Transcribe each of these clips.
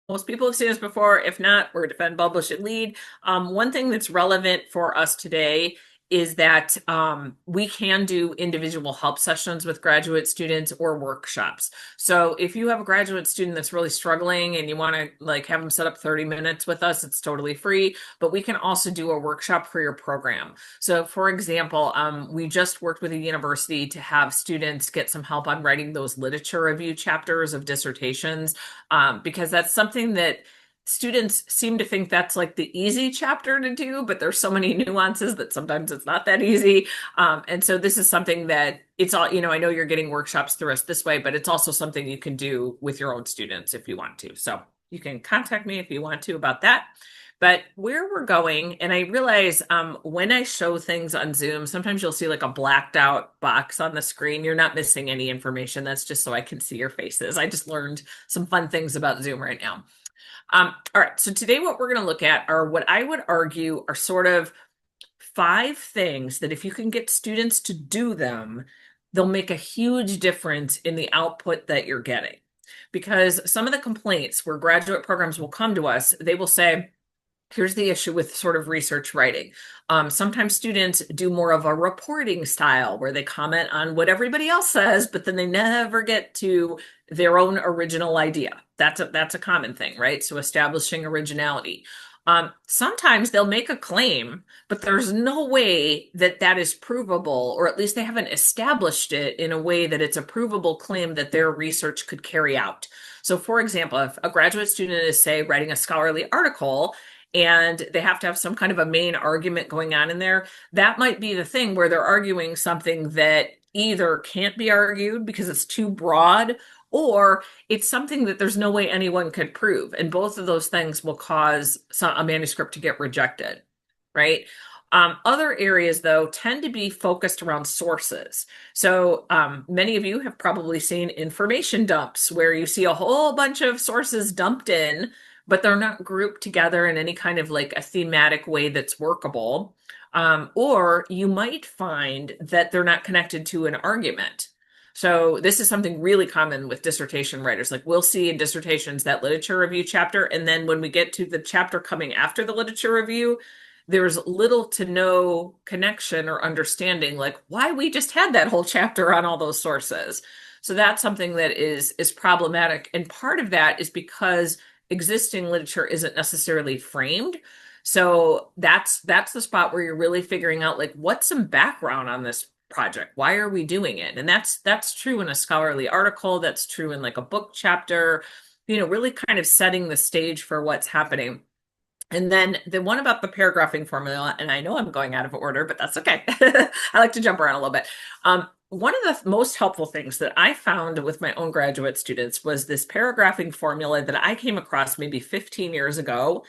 Most people have seen this before. If not, we're Defend, Publish, and Lead. One thing that's relevant for us today is that we can do individual help sessions with graduate students or workshops. So if you have a graduate student that's really struggling and you want to like have them set up 30 minutes with us, it's totally free, but we can also do a workshop for your program. So for example, we just worked with a university to have students get some help on writing those literature review chapters of dissertations, because that's something that students seem to think that's like the easy chapter to do, but there's so many nuances that sometimes it's not that easy. And so this is something that it's all, I know you're getting workshops through us this way, but it's also something you can do with your own students if you want to. So you can contact me if you want to about that. But where we're going, and I realize when I show things on Zoom, sometimes you'll see like a blacked out box on the screen. You're not missing any information. That's just so I can see your faces. I just learned some fun things about Zoom right now. All right, so today what we're going to look at are what I would argue are sort of five things that if you can get students to do them, they'll make a huge difference in the output that you're getting. Because some of the complaints where graduate programs will come to us, they will say, here's the issue with sort of research writing. Sometimes students do more of a reporting style where they comment on what everybody else says, but then they never get to their own original idea. That's a common thing, right? So establishing originality. Sometimes they'll make a claim, but there's no way that that is provable, or at least they haven't established it in a way that it's a provable claim that their research could carry out. So, for example, if a graduate student is, say, writing a scholarly article, and they have to have some kind of a main argument going on in there, that might be the thing where they're arguing something that either can't be argued because it's too broad, or it's something that there's no way anyone could prove. And both of those things will cause a manuscript to get rejected, right? Other areas, though, tend to be focused around sources. So many of you have probably seen information dumps where you see a whole bunch of sources dumped in, but they're not grouped together in any kind of like a thematic way that's workable. Or you might find that they're not connected to an argument. So this is something really common with dissertation writers. Like we'll see in dissertations that literature review chapter, and then when we get to the chapter coming after the literature review, there's little to no connection or understanding like why we just had that whole chapter on all those sources. So that's something that is problematic. And part of that is because existing literature isn't necessarily framed. So that's the spot where you're really figuring out like what's some background on this project? Why are we doing it? And that's true in a scholarly article, that's true in like a book chapter, really kind of setting the stage for what's happening. And then the one about the paragraphing formula, and I know I'm going out of order, but that's okay. I like to jump around a little bit. One of the most helpful things that I found with my own graduate students was this paragraphing formula that I came across maybe 15 years ago.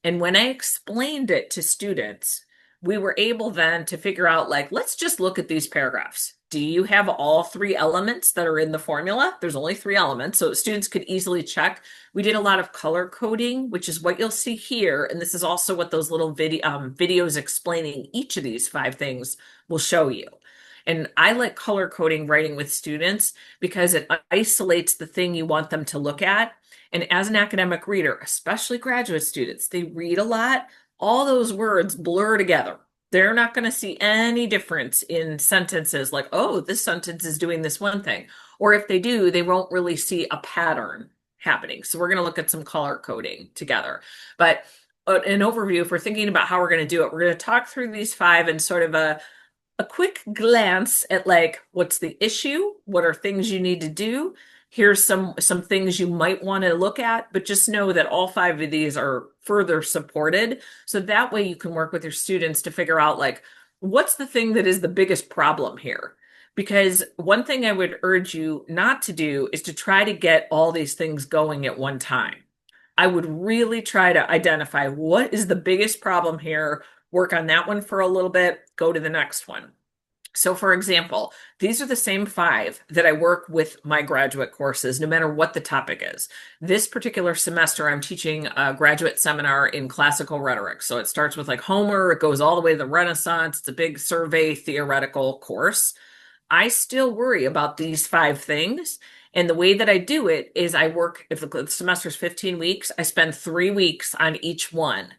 And when I explained it to students, we were able then to figure out like, let's just look at these paragraphs. Do you have all three elements that are in the formula? There's only three elements, so students could easily check. We did a lot of color coding, which is what you'll see here. And this is also what those little videos explaining each of these five things will show you. And I like color coding writing with students because it isolates the thing you want them to look at. And as an academic reader, especially graduate students, they read a lot. All those words blur together. They're not going to see any difference in sentences like, oh, this sentence is doing this one thing. Or if they do, they won't really see a pattern happening. So we're going to look at some color coding together. But an overview, if we're thinking about how we're going to do it, we're going to talk through these five and sort of a quick glance at like what's the issue, what are things you need to do. Here's some things you might want to look at, but just know that all five of these are further supported. So that way you can work with your students to figure out like what's the thing that is the biggest problem here. Because one thing I would urge you not to do is to try to get all these things going at one time. I would really try to identify what is the biggest problem here, work on that one for a little bit, go to the next one. So, for example, these are the same five that I work with my graduate courses, no matter what the topic is. This particular semester, I'm teaching a graduate seminar in classical rhetoric. So it starts with like Homer, it goes all the way to the Renaissance. It's a big survey theoretical course. I still worry about these five things. And the way that I do it is I work, if the semester's 15 weeks, I spend 3 weeks on each one.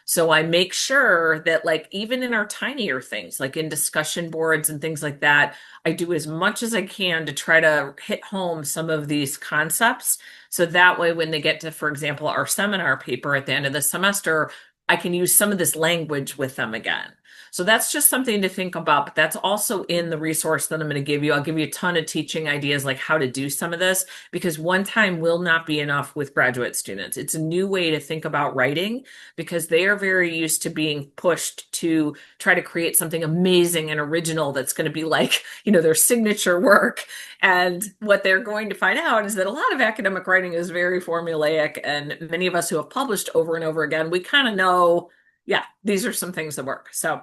So I make sure that, like, even in our tinier things, like in discussion boards and things like that, I do as much as I can to try to hit home some of these concepts. So that way, when they get to, for example, our seminar paper at the end of the semester, I can use some of this language with them again. So that's just something to think about, but that's also in the resource that I'm going to give you. I'll give you a ton of teaching ideas like how to do some of this, because one time will not be enough with graduate students. It's a new way to think about writing because they are very used to being pushed to try to create something amazing and original that's going to be like, their signature work. And what they're going to find out is that a lot of academic writing is very formulaic. And many of us who have published over and over again, we kind of know, yeah, these are some things that work. So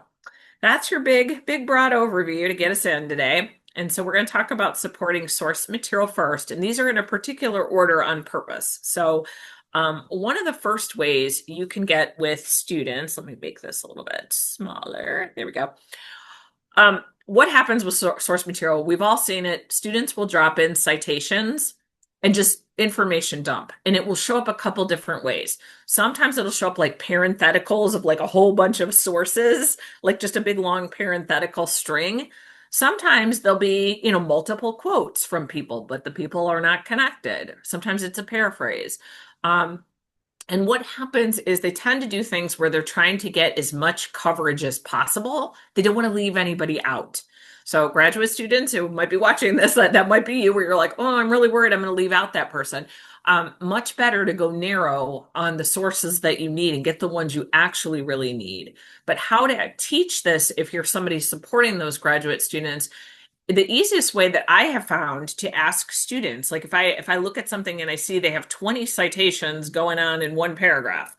that's your big, big, broad overview to get us in today. And so we're going to talk about supporting source material first. And these are in a particular order on purpose. So one of the first ways you can get with students, let me make this a little bit smaller. There we go. What happens with source material? We've all seen it. Students will drop in citations and just information dump, and it will show up a couple different ways. Sometimes it'll show up like parentheticals of like a whole bunch of sources, like just a big long parenthetical string. Sometimes there'll be, multiple quotes from people, but the people are not connected. Sometimes it's a paraphrase. And what happens is they tend to do things where they're trying to get as much coverage as possible. They don't want to leave anybody out. So graduate students who might be watching this, that might be you, where you're like, oh, I'm really worried I'm going to leave out that person. Much better to go narrow on the sources that you need and get the ones you actually really need. But how to teach this if you're somebody supporting those graduate students, the easiest way that I have found to ask students, like if I look at something and I see they have 20 citations going on in one paragraph,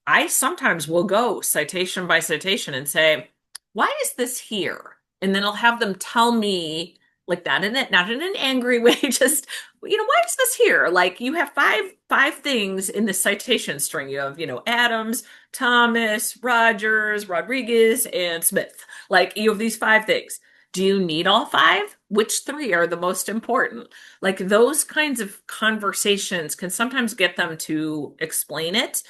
I sometimes will go citation by citation and say, why is this here? And then I'll have them tell me, like, that in it, not in an angry way, just, why is this here? Like, you have five things in the citation string. You have, Adams, Thomas, Rogers, Rodriguez, and Smith. Like, you have these 5 things. Do you need all 5? Which 3 are the most important? Like, those kinds of conversations can sometimes get them to explain it.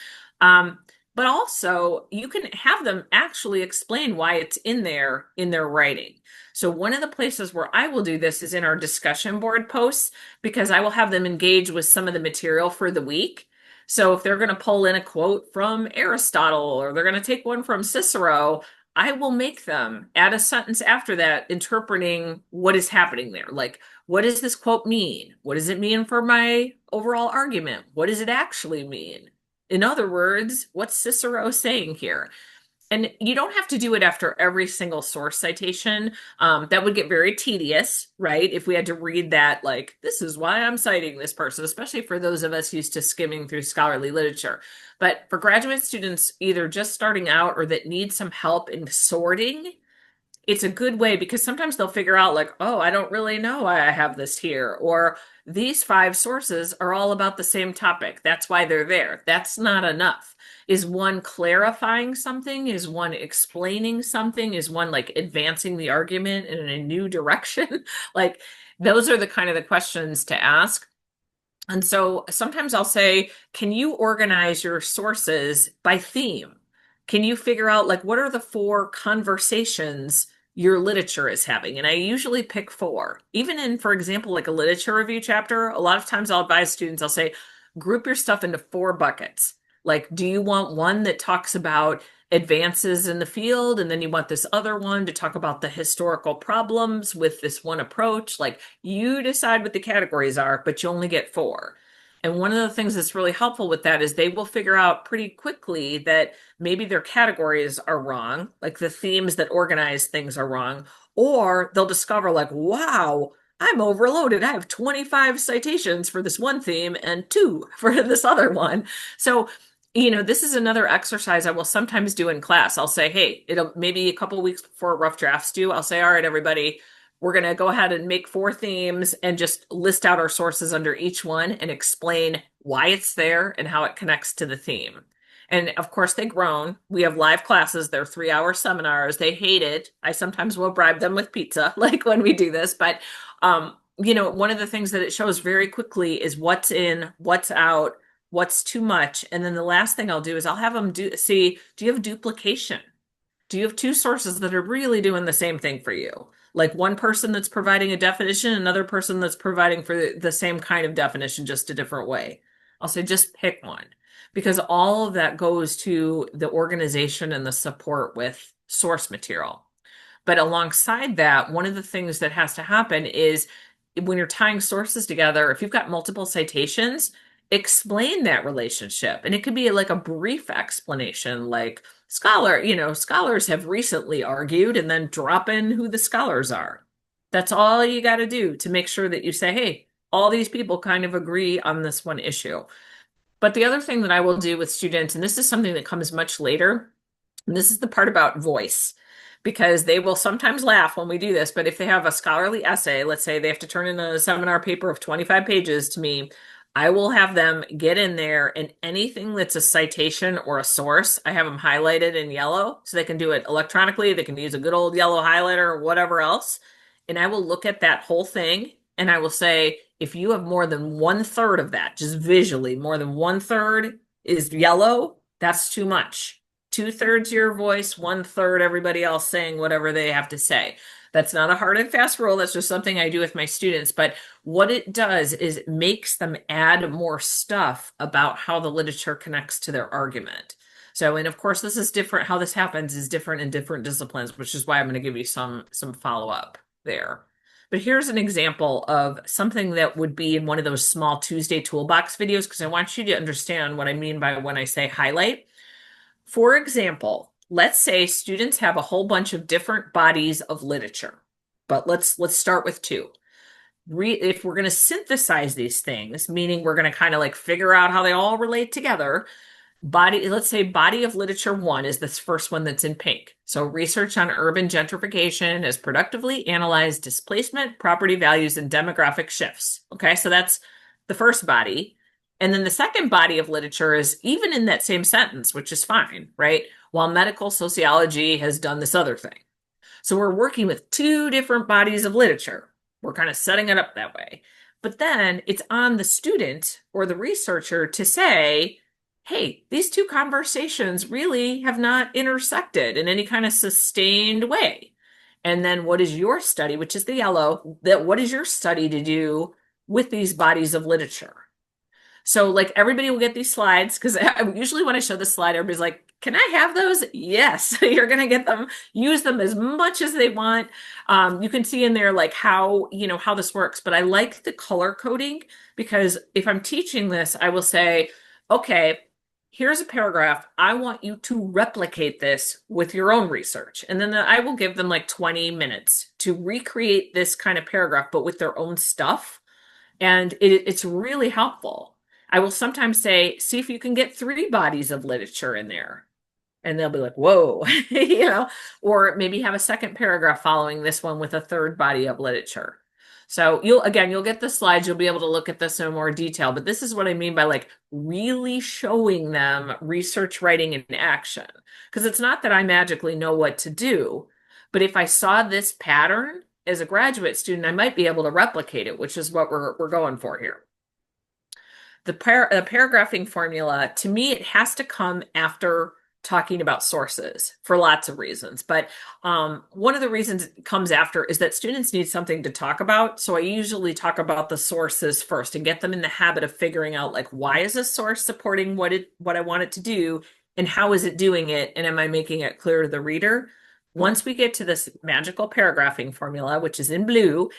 But also you can have them actually explain why it's in their writing. So one of the places where I will do this is in our discussion board posts, because I will have them engage with some of the material for the week. So if they're going to pull in a quote from Aristotle or they're going to take one from Cicero, I will make them add a sentence after that interpreting what is happening there. Like, what does this quote mean? What does it mean for my overall argument? What does it actually mean? In other words, what's Cicero saying here? And you don't have to do it after every single source citation. That would get very tedious, right? If we had to read that, like, this is why I'm citing this person, especially for those of us used to skimming through scholarly literature. But for graduate students, either just starting out or that need some help in sorting, it's a good way, because sometimes they'll figure out, like, oh, I don't really know why I have this here, or these 5 sources are all about the same topic. That's why they're there. That's not enough. Is one clarifying something? Is one explaining something? Is one like advancing the argument in a new direction? Like, those are the kind of the questions to ask. And so sometimes I'll say, can you organize your sources by theme? Can you figure out, like, what are the 4 conversations your literature is having? And I usually pick 4. Even in, for example, like a literature review chapter, a lot of times I'll advise students, I'll say, group your stuff into 4 buckets. Like, do you want one that talks about advances in the field, and then you want this other one to talk about the historical problems with this one approach? Like, you decide what the categories are, but you only get 4. And one of the things that's really helpful with that is they will figure out pretty quickly that maybe their categories are wrong, like the themes that organize things are wrong, or they'll discover, like, wow, I'm overloaded. I have 25 citations for this one theme and 2 for this other one. So, this is another exercise I will sometimes do in class. I'll say, hey, it'll maybe a couple weeks before rough drafts due, I'll say, all right, everybody, we're going to go ahead and make 4 themes and just list out our sources under each one and explain why it's there and how it connects to the theme. And of course, they groan. We have live classes. They're 3-hour seminars. They hate it. I sometimes will bribe them with pizza, like when we do this. But one of the things that it shows very quickly is what's in, what's out, what's too much. And then the last thing I'll do is I'll have them see, do you have duplication? Do you have two sources that are really doing the same thing for you? Like one person that's providing a definition, another person that's providing for the same kind of definition, just a different way. I'll say just pick one because all of that goes to the organization and the support with source material. But alongside that, one of the things that has to happen is when you're tying sources together, if you've got multiple citations, explain that relationship. And it could be like a brief explanation, like scholars have recently argued, and then drop in who the scholars are. That's all you got to do to make sure that you say, hey, all these people kind of agree on this one issue. But the other thing that I will do with students, and this is something that comes much later, and this is the part about voice, because they will sometimes laugh when we do this, but if they have a scholarly essay, let's say they have to turn in a seminar paper of 25 pages to me, I will have them get in there and anything that's a citation or a source, I have them highlighted in yellow so they can do it electronically. They can use a good old yellow highlighter or whatever else. And I will look at that whole thing and I will say, if you have more than 1/3 of that, just visually, more than 1/3 is yellow, that's too much. 2/3 your voice, 1/3 everybody else saying whatever they have to say. That's not a hard and fast rule. That's just something I do with my students. But what it does is it makes them add more stuff about how the literature connects to their argument. So, and of course, this is different. How this happens is different in different disciplines, which is why I'm going to give you some follow-up there. But here's an example of something that would be in one of those small Tuesday toolbox videos, because I want you to understand what I mean by when I say highlight. For example, let's say students have a whole bunch of different bodies of literature, but let's start with two. If we're going to synthesize these things, meaning we're going to kind of like figure out how they all relate together, let's say body of literature 1 is this first one that's in pink. So research on urban gentrification has productively analyzed displacement, property values, and demographic shifts. Okay, so that's the first body. And then the second body of literature is even in that same sentence, which is fine, right? While medical sociology has done this other thing. So we're working with two different bodies of literature. We're kind of setting it up that way. But then it's on the student or the researcher to say, hey, these two conversations really have not intersected in any kind of sustained way. And then what is your study, which is the yellow, what is your study to do with these bodies of literature? So like everybody will get these slides because usually when I show the slide, everybody's like, can I have those? Yes, you're going to get them, use them as much as they want. You can see in there like how this works, but I like the color coding because if I'm teaching this, I will say, okay, here's a paragraph. I want you to replicate this with your own research. And then I will give them like 20 minutes to recreate this kind of paragraph, but with their own stuff. And it's really helpful. I will sometimes say, see if you can get 3 bodies of literature in there. And they'll be like, whoa, or maybe have a second paragraph following this one with a third body of literature. So you'll get the slides, you'll be able to look at this in more detail, but this is what I mean by like really showing them research writing in action. Because it's not that I magically know what to do, but if I saw this pattern as a graduate student, I might be able to replicate it, which is what we're going for here. The paragraphing formula, to me, it has to come after talking about sources for lots of reasons. But one of the reasons it comes after is that students need something to talk about. So I usually talk about the sources first and get them in the habit of figuring out like, why is a source supporting what I want it to do? And how is it doing it? And am I making it clear to the reader? Once we get to this magical paragraphing formula, which is in blue,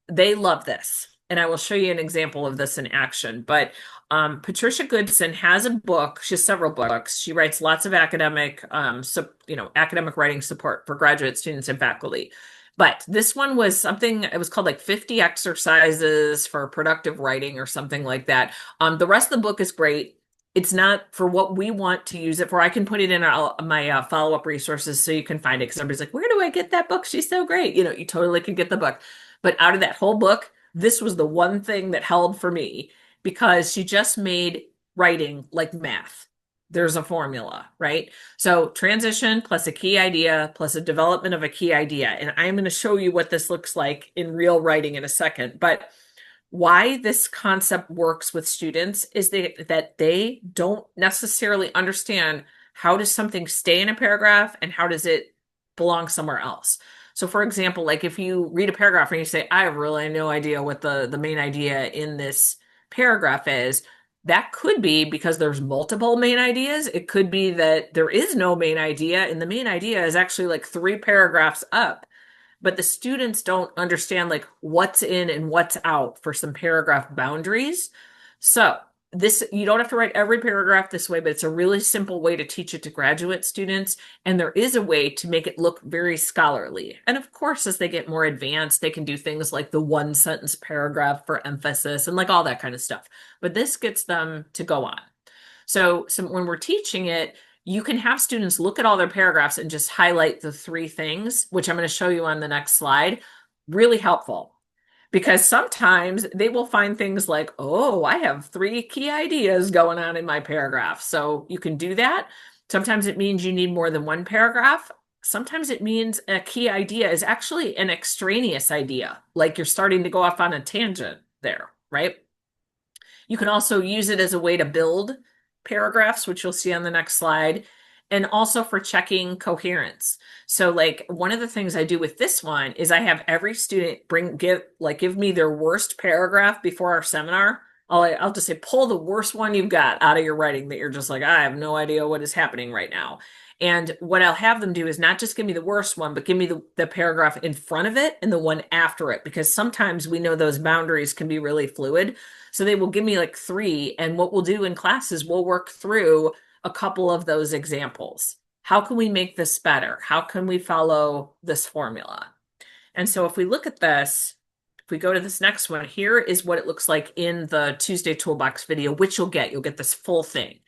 they love this. And I will show you an example of this in action. But Patricia Goodson has a book. She has several books. She writes lots of academic writing support for graduate students and faculty. But this one was something, it was called like 50 exercises for productive writing or something like that. The rest of the book is great. It's not for what we want to use it for. I can put it in my follow-up resources so you can find it because everybody's like, where do I get that book? She's so great. You totally could get the book. But out of that whole book, this was the one thing that held for me because she just made writing like math. there's a formula, right? So transition plus a key idea plus a development of a key idea. And I'm going to show you what this looks like in real writing in a second. But why this concept works with students is that they don't necessarily understand how does something stay in a paragraph and how does it belong somewhere else. So for example, like if you read a paragraph and you say, I have really no idea what the main idea in this paragraph is, that could be because there's multiple main ideas. It could be that there is no main idea, and the main idea is actually like three paragraphs up, but the students don't understand like what's in and what's out for some paragraph boundaries. So this, you don't have to write every paragraph this way, but it's a really simple way to teach it to graduate students. And there is a way to make it look very scholarly. And of course, as they get more advanced, they can do things like the one sentence paragraph for emphasis and like all that kind of stuff. But this gets them to go on. So when we're teaching it, you can have students look at all their paragraphs and just highlight the three things, which I'm going to show you on the next slide. Really helpful because sometimes they will find things like, oh, I have three key ideas going on in my paragraph. So you can do that. Sometimes it means you need more than one paragraph. Sometimes it means a key idea is actually an extraneous idea, like you're starting to go off on a tangent there, right? You can also use it as a way to build paragraphs, which you'll see on the next slide, and also for checking coherence. So like one of the things I do with this one is I have every student give me their worst paragraph before our seminar. I'll just say, pull the worst one you've got out of your writing that you're just like, I have no idea what is happening right now. And what I'll have them do is not just give me the worst one, but give me the paragraph in front of it and the one after it, because sometimes we know those boundaries can be really fluid. So they will give me like three. And what we'll do in class is we'll work through a couple of those examples. How can we make this better? How can we follow this formula? And so if we look at this, if we go to this next one, here is what it looks like in the Tuesday Toolbox video, which you'll get this full thing.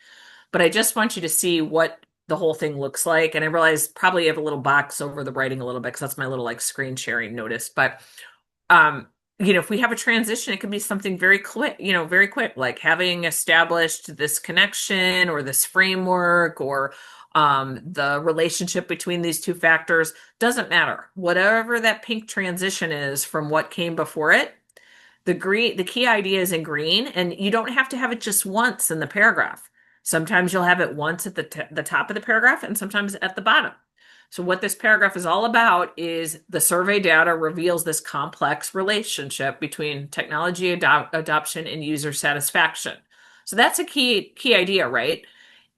But I just want you to see what the whole thing looks like. And I realize probably have a little box over the writing a little bit because that's my little like screen sharing notice. But if we have a transition, it can be something very quick, very quick, like having established this connection or this framework or the relationship between these two factors. Doesn't matter. Whatever that pink transition is from what came before it, the key idea is in green, and you don't have to have it just once in the paragraph. Sometimes you'll have it once at the top of the paragraph and sometimes at the bottom. So what this paragraph is all about is the survey data reveals this complex relationship between technology adoption and user satisfaction. So that's a key idea, right?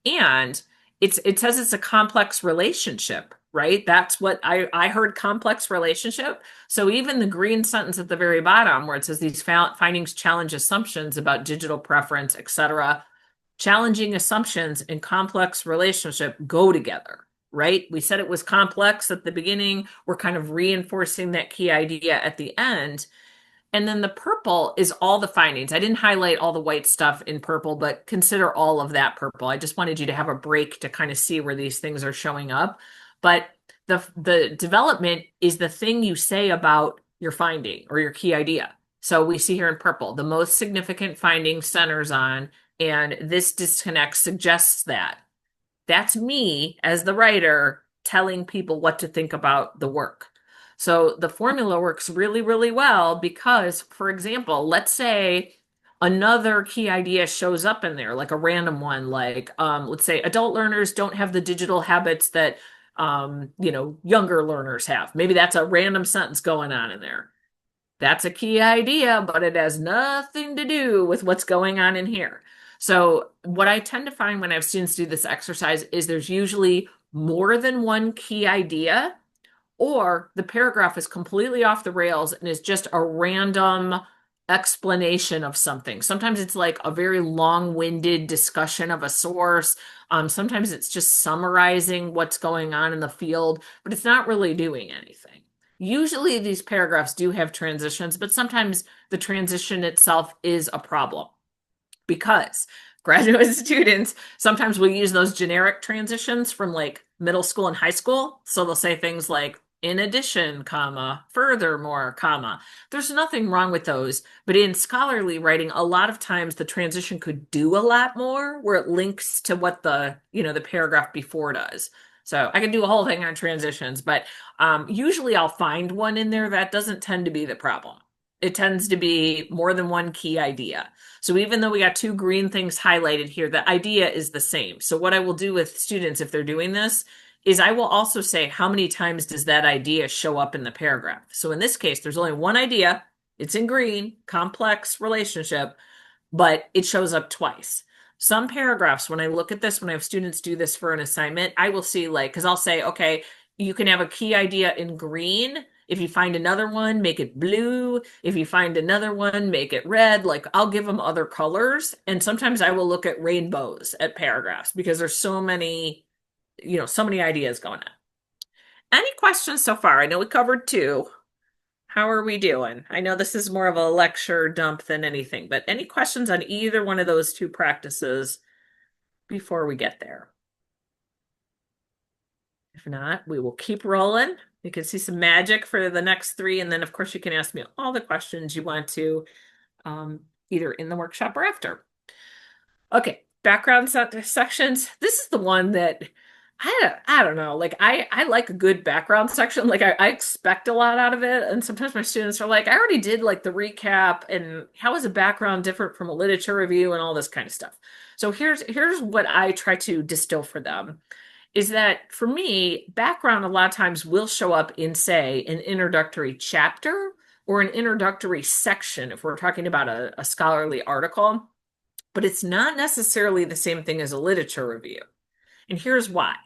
And it says it's a complex relationship, right? That's what I heard, complex relationship. So even the green sentence at the very bottom where it says these findings challenge assumptions about digital preference, etc. Challenging assumptions and complex relationship go together, right? We said it was complex at the beginning. We're kind of reinforcing that key idea at the end. And then the purple is all the findings. I didn't highlight all the white stuff in purple, but consider all of that purple. I just wanted you to have a break to kind of see where these things are showing up. But the development is the thing you say about your finding or your key idea. So we see here in purple, the most significant finding centers on, and this disconnect suggests that. That's me as the writer telling people what to think about the work. So the formula works really, really well because, for example, let's say another key idea shows up in there, like a random one, like let's say adult learners don't have the digital habits that younger learners have. Maybe that's a random sentence going on in there. That's a key idea, but it has nothing to do with what's going on in here. So what I tend to find when I have students do this exercise is there's usually more than one key idea, or the paragraph is completely off the rails and is just a random explanation of something. Sometimes it's like a very long-winded discussion of a source. Sometimes it's just summarizing what's going on in the field, but it's not really doing anything. Usually these paragraphs do have transitions, but sometimes the transition itself is a problem because graduate students sometimes will use those generic transitions from like middle school and high school. So they'll say things like, in addition, comma, furthermore, comma. There's nothing wrong with those, but in scholarly writing, a lot of times the transition could do a lot more where it links to what the paragraph before does. So I can do a whole thing on transitions, but usually I'll find one in there. That doesn't tend to be the problem. It tends to be more than one key idea. So even though we got two green things highlighted here, the idea is the same. So what I will do with students if they're doing this is I will also say how many times does that idea show up in the paragraph. So in this case, there's only one idea. It's in green, complex relationship, but it shows up twice. Some paragraphs, when I look at this, when I have students do this for an assignment, I will see because I'll say, okay, you can have a key idea in green. If you find another one, make it blue. If you find another one, make it red. Like I'll give them other colors. And sometimes I will look at rainbows at paragraphs because there's so many ideas going on. Any questions so far? I know we covered two. How are we doing? I know this is more of a lecture dump than anything, but any questions on either one of those two practices before we get there? If not, we will keep rolling. You can see some magic for the next three, and then of course you can ask me all the questions you want to, either in the workshop or after. Okay, background sections. This is the one that I don't know. Like I like a good background section. Like I expect a lot out of it. And sometimes my students are like, I already did like the recap and how is a background different from a literature review and all this kind of stuff. So here's what I try to distill for them is that for me, background a lot of times will show up in, say, an introductory chapter or an introductory section if we're talking about a scholarly article, but it's not necessarily the same thing as a literature review. And here's why.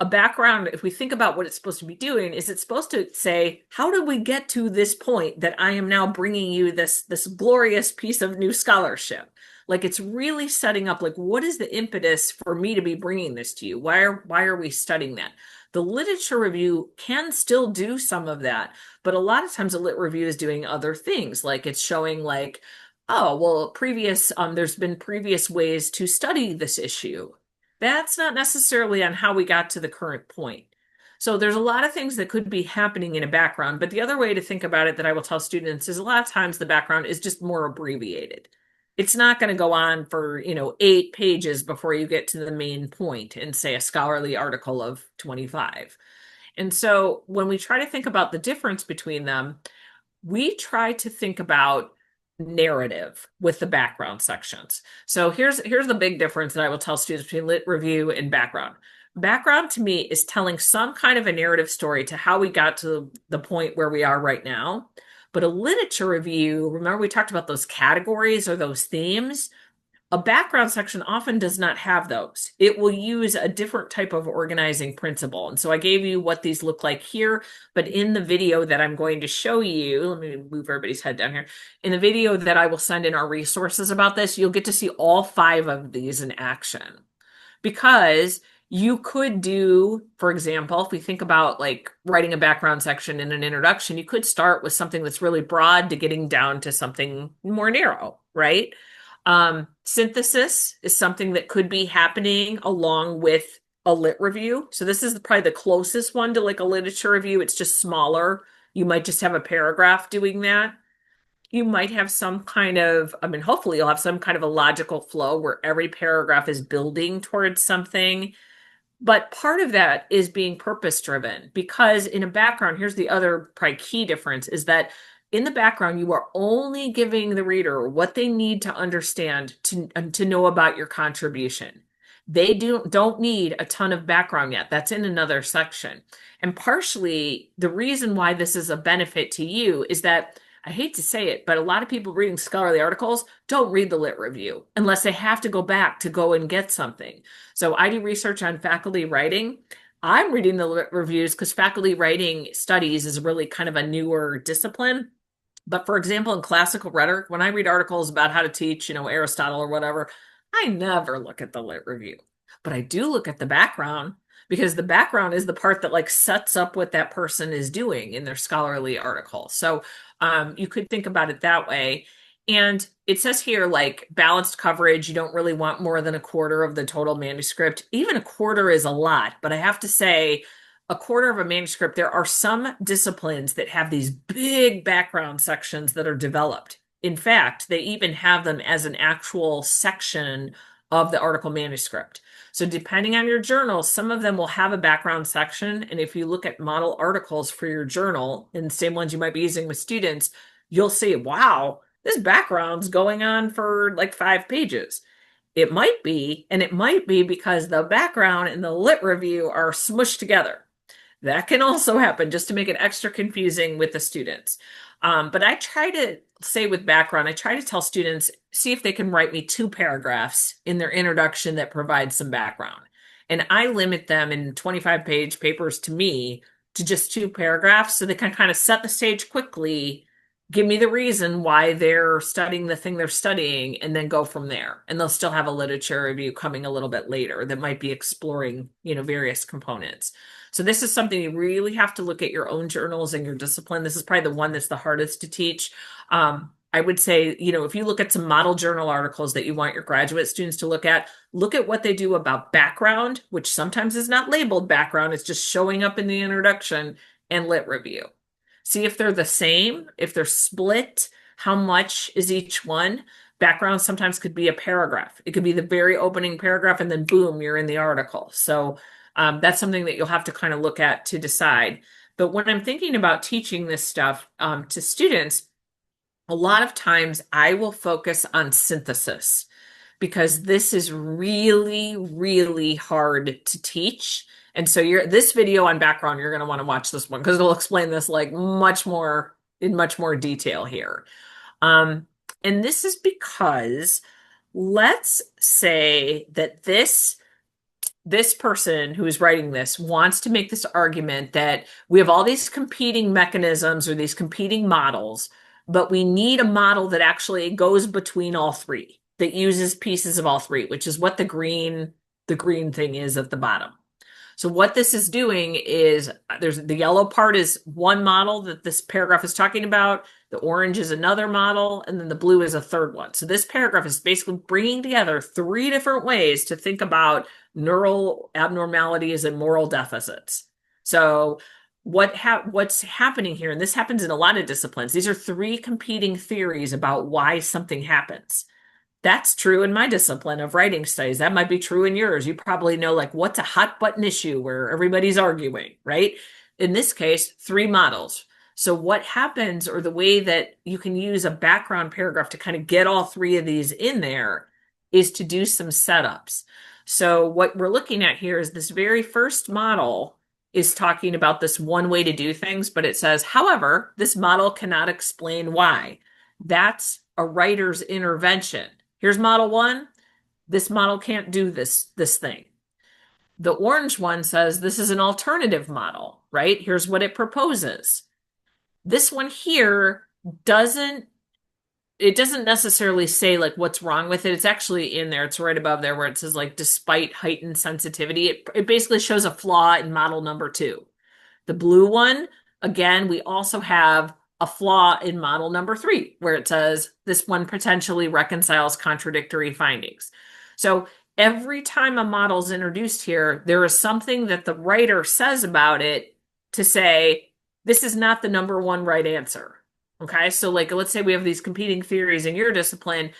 A background, if we think about what it's supposed to be doing, is it's supposed to say, how did we get to this point that I am now bringing you this glorious piece of new scholarship? Like it's really setting up, like, what is the impetus for me to be bringing this to you? Why are we studying that? The literature review can still do some of that, but a lot of times a lit review is doing other things. Like it's showing like, oh, well, there's been previous ways to study this issue. That's not necessarily on how we got to the current point. So there's a lot of things that could be happening in a background, but the other way to think about it that I will tell students is a lot of times the background is just more abbreviated. It's not going to go on for, 8 pages before you get to the main point in, say, a scholarly article of 25. And so when we try to think about the difference between them, we try to think about narrative with the background sections. So here's the big difference that I will tell students between lit review and background. Background to me is telling some kind of a narrative story to how we got to the point where we are right now. But a literature review, remember we talked about those categories or those themes? A background section often does not have those. It will use a different type of organizing principle. And so I gave you what these look like here, but in the video that I'm going to show you, let me move everybody's head down here. In the video that I will send in our resources about this, you'll get to see all 5 of these in action. Because you could do, for example, if we think about like writing a background section in an introduction, you could start with something that's really broad to getting down to something more narrow, right? Synthesis is something that could be happening along with a lit review. So this is probably the closest one to like a literature review. It's just smaller. You might just have a paragraph doing that. You might have some kind of, hopefully you'll have some kind of a logical flow where every paragraph is building towards something. But part of that is being purpose driven because in a background, here's the other probably key difference is that in the background, you are only giving the reader what they need to understand to know about your contribution. They don't need a ton of background yet. That's in another section. And partially the reason why this is a benefit to you is that I hate to say it, but a lot of people reading scholarly articles don't read the lit review unless they have to go back to go and get something. So I do research on faculty writing. I'm reading the lit reviews because faculty writing studies is really kind of a newer discipline. But for example, in classical rhetoric, when I read articles about how to teach, Aristotle or whatever, I never look at the lit review. But I do look at the background because the background is the part that like sets up what that person is doing in their scholarly article. So you could think about it that way. And it says here, like balanced coverage, you don't really want more than a quarter of the total manuscript. Even a quarter is a lot, but I have to say, a quarter of a manuscript, there are some disciplines that have these big background sections that are developed. In fact, they even have them as an actual section of the article manuscript. So depending on your journal, some of them will have a background section. And if you look at model articles for your journal, and the same ones you might be using with students, you'll see, wow, this background's going on for like 5 pages. It might be, and it might be because the background and the lit review are smushed together. That can also happen just to make it extra confusing with the students. But I try to say with background, I try to tell students, see if they can write me 2 paragraphs in their introduction that provide some background. And I limit them in 25-page papers to me to just 2 paragraphs so they can kind of set the stage quickly, give me the reason why they're studying the thing they're studying, and then go from there. And they'll still have a literature review coming a little bit later that might be exploring, various components. So this is something you really have to look at your own journals and your discipline. This is probably the one that's the hardest to teach. I would say, if you look at some model journal articles that you want your graduate students to look at what they do about background, which sometimes is not labeled background. It's just showing up in the introduction, and lit review. See if they're the same, if they're split, how much is each one. Background sometimes could be a paragraph. It could be the very opening paragraph and then boom, you're in the article. So that's something that you'll have to kind of look at to decide. But when I'm thinking about teaching this stuff to students, a lot of times I will focus on synthesis because this is really, really hard to teach. And so this video on background, you're going to want to watch this one because it'll explain this like much more in much more detail here. And this is because let's say that this person who is writing this wants to make this argument that we have all these competing mechanisms or these competing models, but we need a model that actually goes between all three, that uses pieces of all three, which is what the green thing is at the bottom. So what this is doing is there's the yellow part is one model that this paragraph is talking about. The orange is another model, and then the blue is a third one. So this paragraph is basically bringing together 3 different ways to think about neural abnormalities and moral deficits. So what's happening here, and this happens in a lot of disciplines, these are 3 competing theories about why something happens. That's true in my discipline of writing studies. That might be true in yours. You probably know like what's a hot button issue where everybody's arguing, right? In this case, 3 models. So what happens, or the way that you can use a background paragraph to kind of get all 3 of these in there, is to do some setups. So what we're looking at here is this very first model is talking about this one way to do things, but it says, however, this model cannot explain why. That's a writer's intervention. Here's model 1. This model can't do this thing. The orange one says this is an alternative model, right? Here's what it proposes. This one here doesn't necessarily say like what's wrong with it. It's actually in there. It's right above there where it says like despite heightened sensitivity. It basically shows a flaw in model number 2. The blue one, again, we also have a flaw in model number 3, where it says this one potentially reconciles contradictory findings. So every time a model is introduced here, there is something that the writer says about it to say, this is not the number 1 right answer. Okay, so like let's say we have these competing theories in your discipline.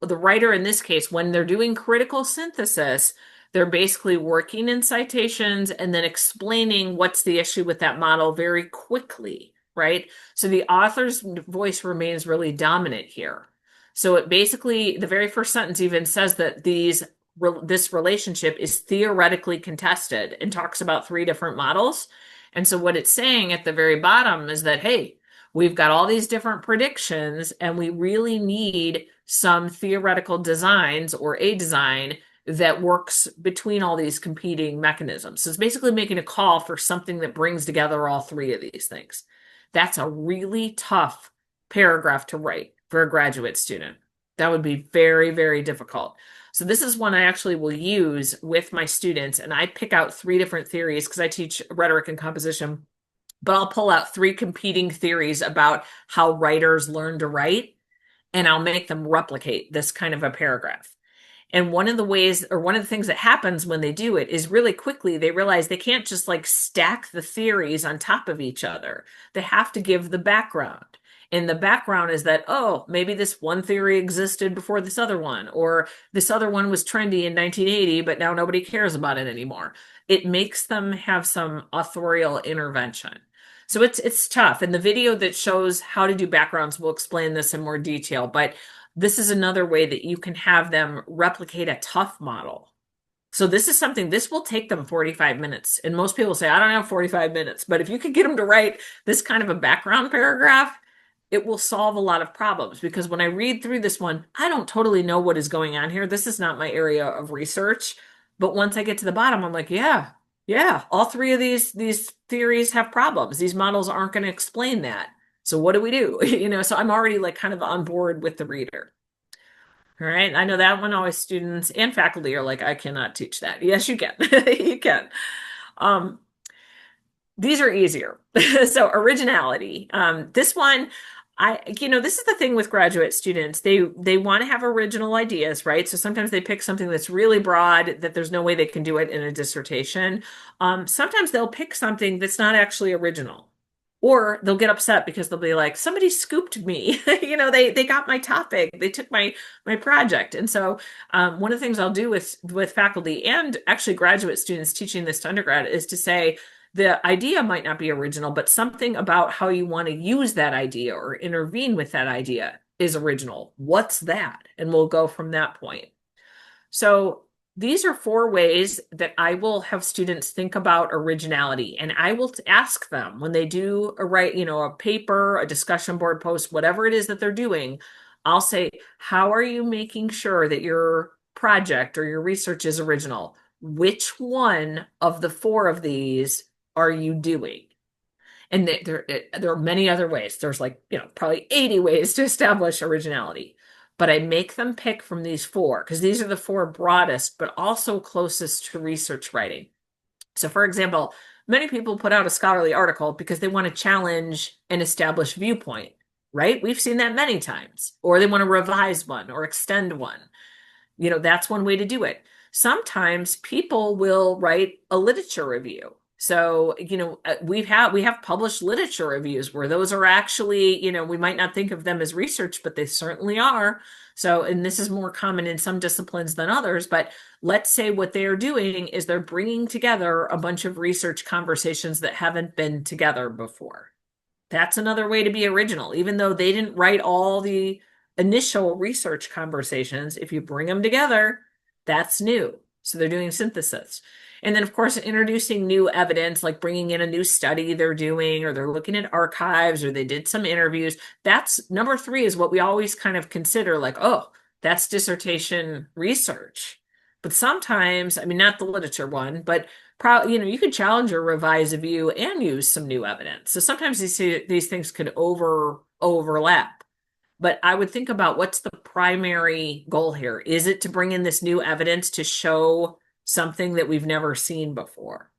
The writer in this case, when they're doing critical synthesis, they're basically working in citations and then explaining what's the issue with that model very quickly, right? So the author's voice remains really dominant here. So it basically, the very first sentence even says that this relationship is theoretically contested and talks about 3 different models. And so what it's saying at the very bottom is that, hey, we've got all these different predictions and we really need some theoretical designs or a design that works between all these competing mechanisms. So it's basically making a call for something that brings together all 3 of these things. That's a really tough paragraph to write for a graduate student. That would be very, very difficult. So this is one I actually will use with my students, and I pick out 3 different theories because I teach rhetoric and composition, but I'll pull out 3 competing theories about how writers learn to write, and I'll make them replicate this kind of a paragraph. And one of the ways, or one of the things that happens when they do it is really quickly they realize they can't just like stack the theories on top of each other. They have to give the background. And the background is that, oh, maybe this one theory existed before this other one, or this other one was trendy in 1980, but now nobody cares about it anymore. It makes them have some authorial intervention. So it's tough. And the video that shows how to do backgrounds will explain this in more detail, but this is another way that you can have them replicate a tough model. So this is something, this will take them 45 minutes. And most people say, I don't have 45 minutes, but if you could get them to write this kind of a background paragraph, it will solve a lot of problems. Because when I read through this one, I don't totally know what is going on here. This is not my area of research. But once I get to the bottom, I'm like, yeah, all three of these theories have problems. These models aren't going to explain that. So what do we do? So I'm already like kind of on board with the reader. All right. I know that one always students and faculty are like, I cannot teach that. Yes, you can. You can. Um, these are easier. So originality. This one, this is the thing with graduate students. They want to have original ideas, right? So sometimes they pick something that's really broad that there's no way they can do it in a dissertation. Sometimes they'll pick something that's not actually original. Or they'll get upset because they'll be like, somebody scooped me. They got my topic. They took my project. And so one of the things I'll do with faculty and actually graduate students teaching this to undergrad is to say, the idea might not be original, but something about how you want to use that idea or intervene with that idea is original. What's that? And we'll go from that point. So these are 4 ways that I will have students think about originality. And I will ask them when they do a paper, a discussion board post, whatever it is that they're doing, I'll say, how are you making sure that your project or your research is original? Which one of the 4 of these are you doing? And there are many other ways. There's probably 80 ways to establish originality. But I make them pick from these 4 because these are the 4 broadest, but also closest to research writing. So for example, many people put out a scholarly article because they want to challenge an established viewpoint, right? We've seen that many times. Or they want to revise one or extend one. That's one way to do it. Sometimes people will write a literature review. So, we have published literature reviews where those are actually, we might not think of them as research, but they certainly are. So, and this is more common in some disciplines than others, but let's say what they're doing is they're bringing together a bunch of research conversations that haven't been together before. That's another way to be original, even though they didn't write all the initial research conversations. If you bring them together, that's new. So they're doing synthesis. And then, of course, introducing new evidence, like bringing in a new study they're doing, or they're looking at archives, or they did some interviews. That's number 3 is what we always kind of consider like, oh, that's dissertation research. But sometimes, not the literature one, but you could challenge or revise a view and use some new evidence. So sometimes these things could overlap. But I would think about what's the primary goal here? Is it to bring in this new evidence to show something that we've never seen before?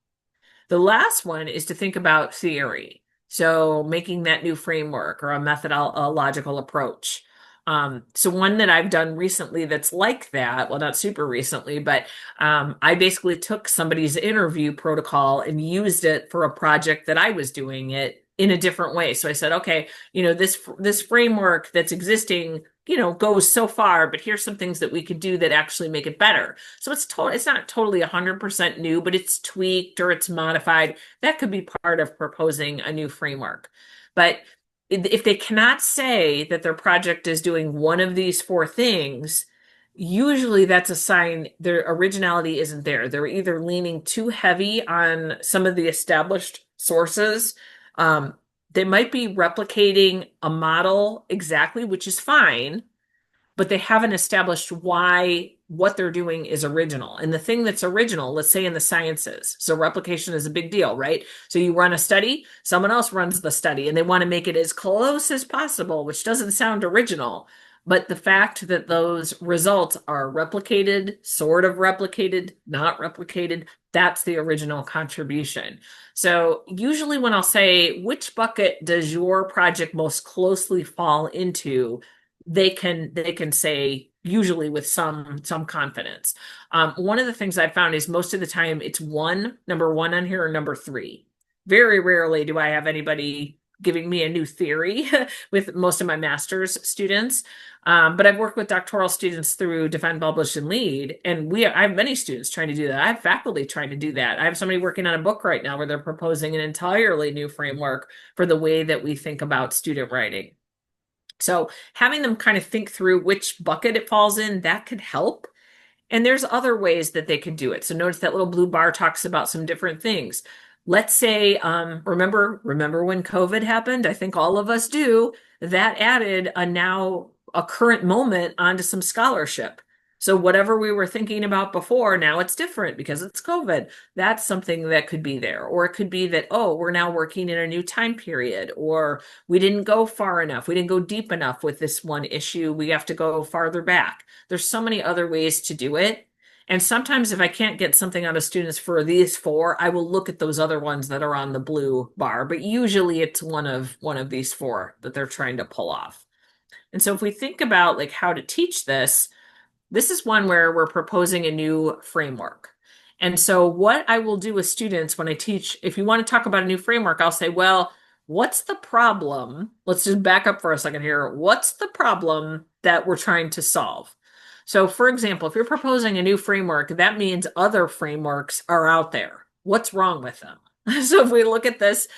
The last one is to think about theory. So making that new framework or a methodological approach. So one that I've done recently that's like that, well, not super recently, but I basically took somebody's interview protocol and used it for a project that I was doing it in a different way. So I said, okay, this framework that's existing, goes so far, but here's some things that we could do that actually make it better. So it's not totally 100% new, but it's tweaked or it's modified. That could be part of proposing a new framework. But if they cannot say that their project is doing one of these 4 things, usually that's a sign their originality isn't there. They're either leaning too heavy on some of the established sources. They might be replicating a model exactly, which is fine, but they haven't established why what they're doing is original. And the thing that's original, let's say in the sciences, so replication is a big deal, right? So you run a study, someone else runs the study, and they want to make it as close as possible, which doesn't sound original. But the fact that those results are replicated, sort of replicated, not replicated, that's the original contribution. So usually when I'll say, which bucket does your project most closely fall into, they can say usually with some confidence. One of the things I've found is most of the time it's number one on here or number three. Very rarely do I have anybody giving me a new theory with most of my master's students. But I've worked with doctoral students through Defend, Publish, and Lead, and I have many students trying to do that. I have faculty trying to do that. I have somebody working on a book right now where they're proposing an entirely new framework for the way that we think about student writing. So having them kind of think through which bucket it falls in, that could help. And there's other ways that they could do it. So notice that little blue bar talks about some different things. Let's say, remember when COVID happened? I think all of us do. That added a current moment onto some scholarship. So whatever we were thinking about before, now it's different because it's COVID. That's something that could be there. Or it could be that, oh, we're now working in a new time period, or we didn't go far enough. We didn't go deep enough with this one issue. We have to go farther back. There's so many other ways to do it. And sometimes if I can't get something out of students for these four, I will look at those other ones that are on the blue bar, but usually it's one of these four that they're trying to pull off. And so if we think about like how to teach this, this is one where we're proposing a new framework. And so what I will do with students when I teach, if you want to talk about a new framework, I'll say, well, what's the problem? Let's just back up for a second here. What's the problem that we're trying to solve? So for example, if you're proposing a new framework, that means other frameworks are out there. What's wrong with them? So if we look at this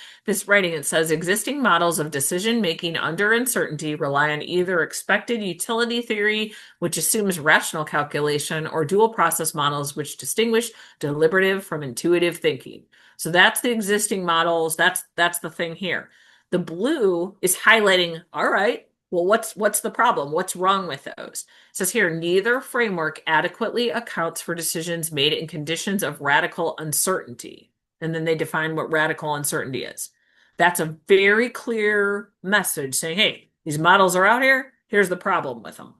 writing, it says existing models of decision making under uncertainty rely on either expected utility theory, which assumes rational calculation, or dual process models, which distinguish deliberative from intuitive thinking. So that's the existing models. That's the thing here. The blue is highlighting, all right, well, what's the problem? What's wrong with those? It says here, neither framework adequately accounts for decisions made in conditions of radical uncertainty. And then they define what radical uncertainty is. That's a very clear message saying, hey, these models are out here. Here's the problem with them.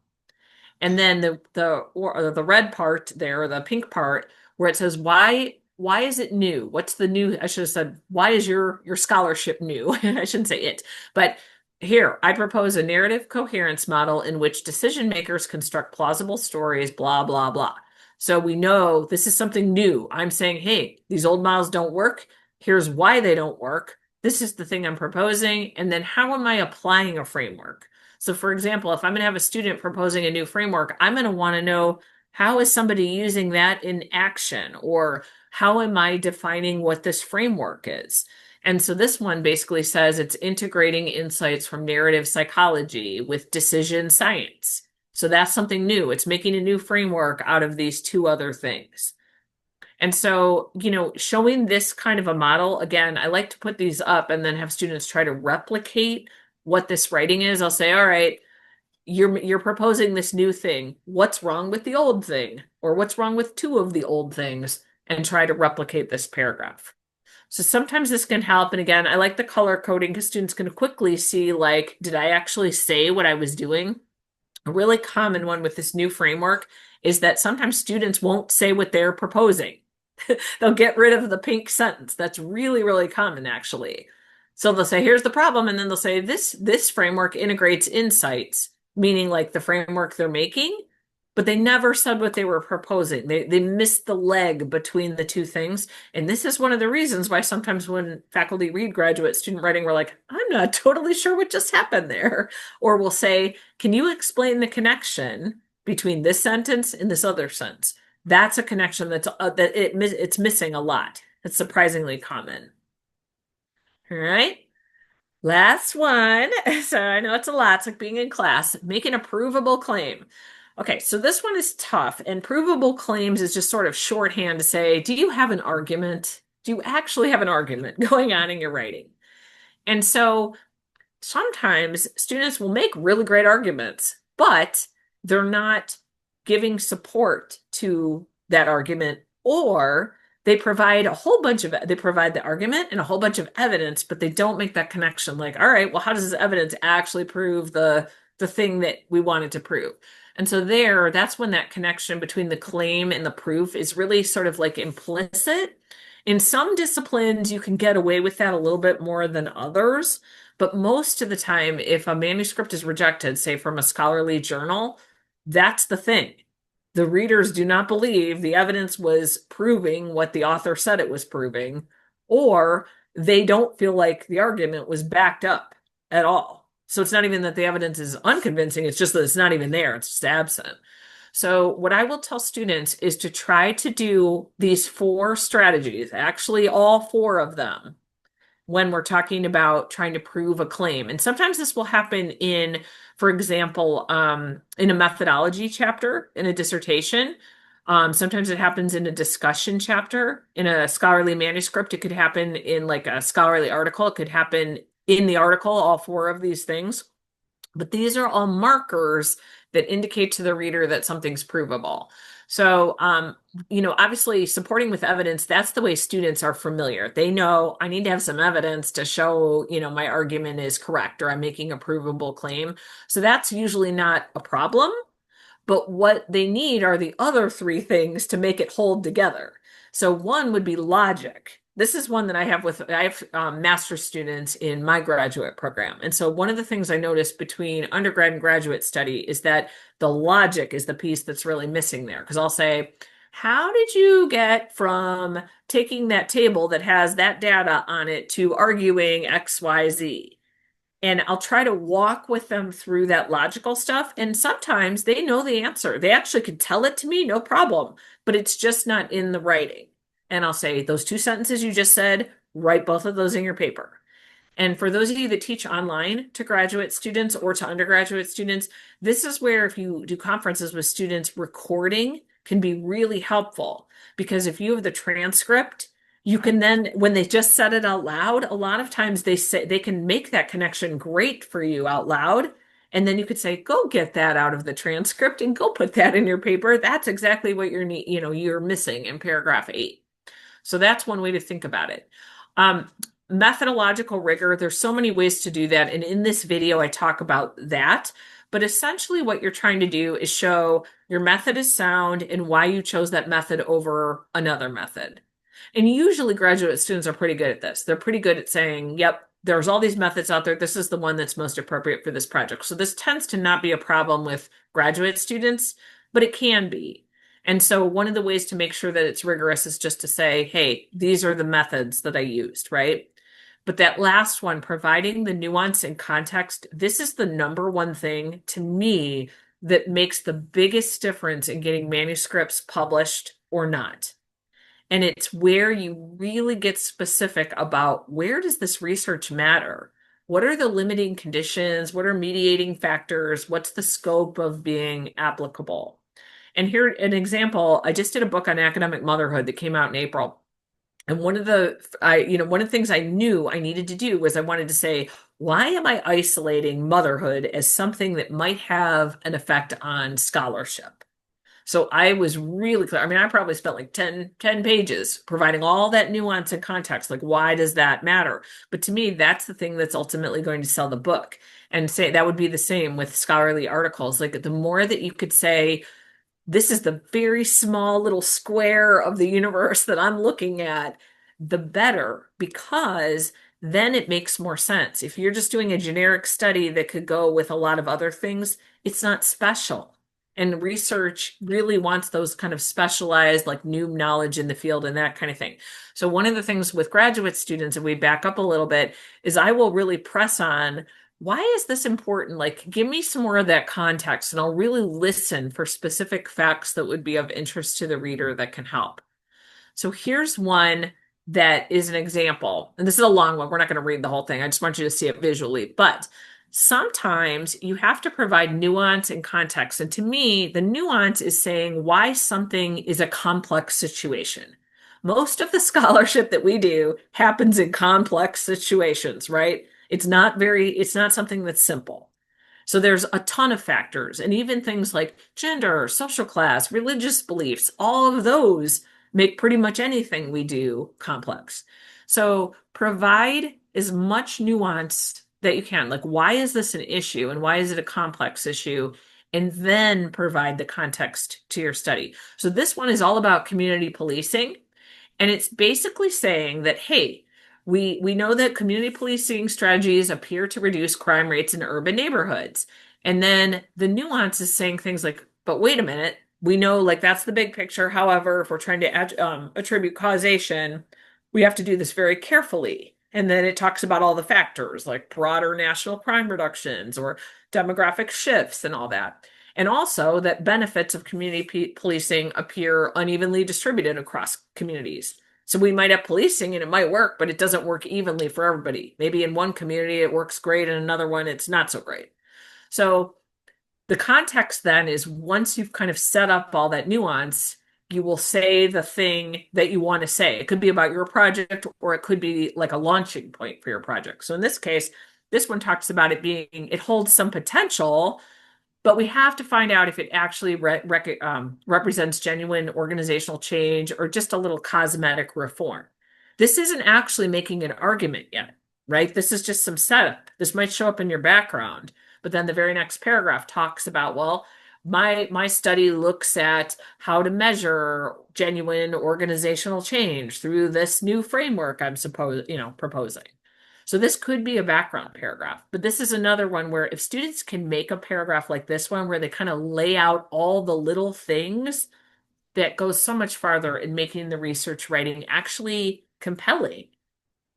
And then the red part there, the pink part, where it says, why is it new? What's the new? I should have said, why is your scholarship new? I shouldn't say it, but here, I propose a narrative coherence model in which decision makers construct plausible stories, blah, blah, blah. So we know this is something new. I'm saying, hey, these old models don't work. Here's why they don't work. This is the thing I'm proposing. And then how am I applying a framework? So for example, if I'm going to have a student proposing a new framework, I'm going to want to know, how is somebody using that in action? Or how am I defining what this framework is? And so this one basically says it's integrating insights from narrative psychology with decision science. So that's something new. It's making a new framework out of these two other things. And so, showing this kind of a model, again, I like to put these up and then have students try to replicate what this writing is. I'll say, all right, you're proposing this new thing. What's wrong with the old thing? Or what's wrong with two of the old things? And try to replicate this paragraph. So sometimes this can help. And again, I like the color coding because students can quickly see, like, did I actually say what I was doing? A really common one with this new framework is that sometimes students won't say what they're proposing. They'll get rid of the pink sentence. That's really, really common, actually. So they'll say, here's the problem. And then they'll say, this framework integrates insights, meaning like the framework they're making, but they never said what they were proposing. They missed the leg between the two things. And this is one of the reasons why sometimes when faculty read graduate student writing, we're like, I'm not totally sure what just happened there. Or we'll say, can you explain the connection between this sentence and this other sentence? That's a connection it's missing a lot. It's surprisingly common. All right. Last one. So I know it's a lot. It's like being in class. Make an provable claim. Okay, so this one is tough, and provable claims is just sort of shorthand to say, do you have an argument? Do you actually have an argument going on in your writing? And so sometimes students will make really great arguments, but they're not giving support to that argument, or they provide they provide the argument and a whole bunch of evidence, but they don't make that connection. Like, all right, well, how does this evidence actually prove the thing that we wanted to prove? And so that's when that connection between the claim and the proof is really sort of like implicit. In some disciplines, you can get away with that a little bit more than others. But most of the time, if a manuscript is rejected, say from a scholarly journal, That's the thing. The readers do not believe the evidence was proving what the author said it was proving, or they don't feel like the argument was backed up at all. So it's not even that the evidence is unconvincing, it's just that it's not even there, it's just absent. So, what I will tell students is to try to do these four strategies, actually, all four of them, when we're talking about trying to prove a claim. And sometimes this will happen in, for example, in a methodology chapter in a dissertation. Sometimes it happens in a discussion chapter in a scholarly manuscript. It could happen in like a scholarly article. It could happen in the article, all four of these things. But these are all markers that indicate to the reader that something's provable. So, obviously supporting with evidence, that's the way students are familiar. They know I need to have some evidence to show, my argument is correct or I'm making a provable claim. So that's usually not a problem. But what they need are the other three things to make it hold together. So one would be logic. This is one that I have master's students in my graduate program. And so one of the things I noticed between undergrad and graduate study is that the logic is the piece that's really missing there. Because I'll say, how did you get from taking that table that has that data on it to arguing XYZ? And I'll try to walk with them through that logical stuff. And sometimes they know the answer. They actually could tell it to me, no problem, but it's just not in the writing. And I'll say, those two sentences you just said, write both of those in your paper. And for those of you that teach online to graduate students or to undergraduate students, this is where if you do conferences with students, recording can be really helpful because if you have the transcript, you can then, when they just said it out loud, a lot of times they can make that connection great for you out loud. And then you could say, go get that out of the transcript and go put that in your paper. That's exactly what you're missing in paragraph 8. So that's one way to think about it. Methodological rigor, there's so many ways to do that. And in this video, I talk about that. But essentially what you're trying to do is show your method is sound and why you chose that method over another method. And usually graduate students are pretty good at this. They're pretty good at saying, yep, there's all these methods out there. This is the one that's most appropriate for this project. So this tends to not be a problem with graduate students, but it can be. And so one of the ways to make sure that it's rigorous is just to say, hey, these are the methods that I used, right? But that last one, providing the nuance and context, this is the number one thing to me that makes the biggest difference in getting manuscripts published or not. And it's where you really get specific about where does this research matter? What are the limiting conditions? What are mediating factors? What's the scope of being applicable? And here, an example, I just did a book on academic motherhood that came out in April. And one of the things I knew I needed to do was I wanted to say, why am I isolating motherhood as something that might have an effect on scholarship? So I was really clear. I mean, I probably spent like 10 pages providing all that nuance and context. Like, why does that matter? But to me, that's the thing that's ultimately going to sell the book. And say that would be the same with scholarly articles. Like, the more that you could say, this is the very small little square of the universe that I'm looking at, the better, because then it makes more sense. If you're just doing a generic study that could go with a lot of other things, it's not special. And research really wants those kind of specialized, like new knowledge in the field and that kind of thing. So one of the things with graduate students, if we back up a little bit, is I will really press on, why is this important? Like, give me some more of that context, and I'll really listen for specific facts that would be of interest to the reader that can help. So here's one that is an example, and this is a long one. We're not going to read the whole thing. I just want you to see it visually, but sometimes you have to provide nuance and context. And to me, the nuance is saying why something is a complex situation. Most of the scholarship that we do happens in complex situations, right? It's not something that's simple. So there's a ton of factors, and even things like gender, social class, religious beliefs, all of those make pretty much anything we do complex. So provide as much nuance that you can. Like, why is this an issue and why is it a complex issue? And then provide the context to your study. So this one is all about community policing. And it's basically saying that, hey, we know that community policing strategies appear to reduce crime rates in urban neighborhoods. And then the nuance is saying things like, But wait a minute, we know like that's the big picture. However, if we're trying to attribute causation, we have to do this very carefully. And then it talks about all the factors like broader national crime reductions or demographic shifts and all that. And also that benefits of community policing appear unevenly distributed across communities. So we might have policing and it might work, but it doesn't work evenly for everybody. Maybe in one community it works great, and another one it's not so great. So the context then is once you've kind of set up all that nuance, you will say the thing that you want to say. It could be about your project or it could be like a launching point for your project. So in this case, this one talks about it being, it holds some potential, but we have to find out if it actually represents genuine organizational change or just a little cosmetic reform. This isn't actually making an argument yet, right? This is just some setup. This might show up in your background, but then the very next paragraph talks about, well, my study looks at how to measure genuine organizational change through this new framework I'm proposing. So this could be a background paragraph, but this is another one where if students can make a paragraph like this one, where they kind of lay out all the little things, that goes so much farther in making the research writing actually compelling.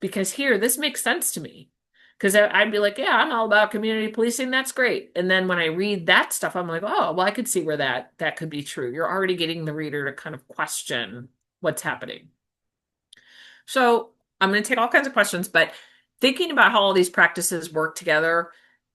Because here, this makes sense to me. Because I'd be like, yeah, I'm all about community policing. That's great. And then when I read that stuff, I'm like, oh, well, I could see where that could be true. You're already getting the reader to kind of question what's happening. So I'm going to take all kinds of questions, but thinking about how all these practices work together,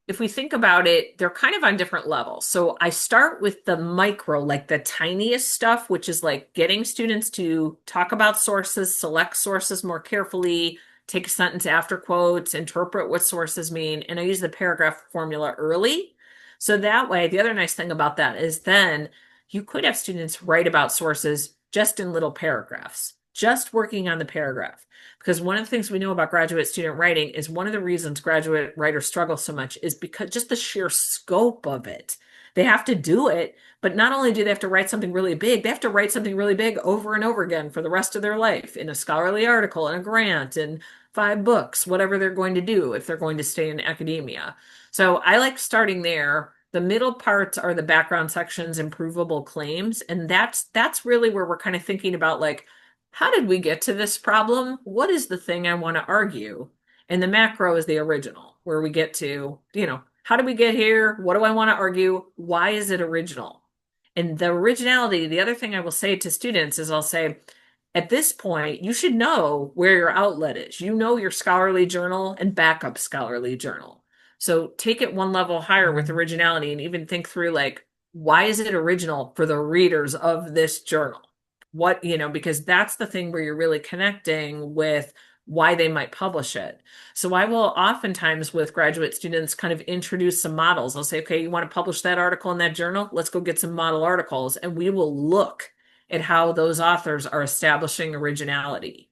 if we think about it, they're kind of on different levels. So I start with the micro, like the tiniest stuff, which is like getting students to talk about sources, select sources more carefully, take a sentence after quotes, interpret what sources mean. And I use the paragraph formula early. So that way, the other nice thing about that is then you could have students write about sources just in little paragraphs, just working on the paragraph. Because one of the things we know about graduate student writing is one of the reasons graduate writers struggle so much is because just the sheer scope of it. They have to do it, but not only do they have to write something really big, they have to write something really big over and over again for the rest of their life in a scholarly article, in a grant, in 5 books, whatever they're going to do if they're going to stay in academia. So I like starting there. The middle parts are the background sections and provable claims. And that's really where we're kind of thinking about like, how did we get to this problem? What is the thing I want to argue? And the macro is the original, where we get to, how did we get here? What do I want to argue? Why is it original? And the originality, the other thing I will say to students is I'll say, at this point, you should know where your outlet is. You know your scholarly journal and backup scholarly journal. So take it one level higher with originality and even think through like, why is it original for the readers of this journal? Because that's the thing where you're really connecting with why they might publish it. So I will oftentimes with graduate students kind of introduce some models. I'll say, okay, you want to publish that article in that journal? Let's go get some model articles and we will look at how those authors are establishing originality.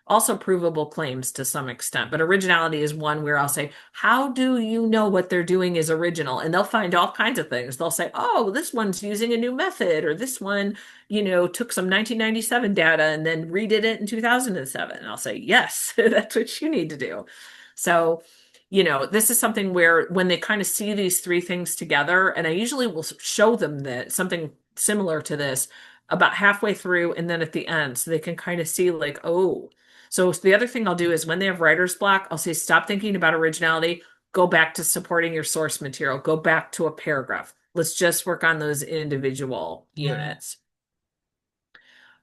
Also provable claims to some extent, but originality is one where I'll say, how do you know what they're doing is original? And they'll find all kinds of things. They'll say, oh, this one's using a new method, or this one, took some 1997 data and then redid it in 2007. And I'll say, yes, that's what you need to do. So, this is something where when they kind of see these three things together, and I usually will show them that something similar to this about halfway through and then at the end, so they can kind of see like, oh, so the other thing I'll do is when they have writer's block, I'll say, stop thinking about originality, go back to supporting your source material, go back to a paragraph. Let's just work on those individual units.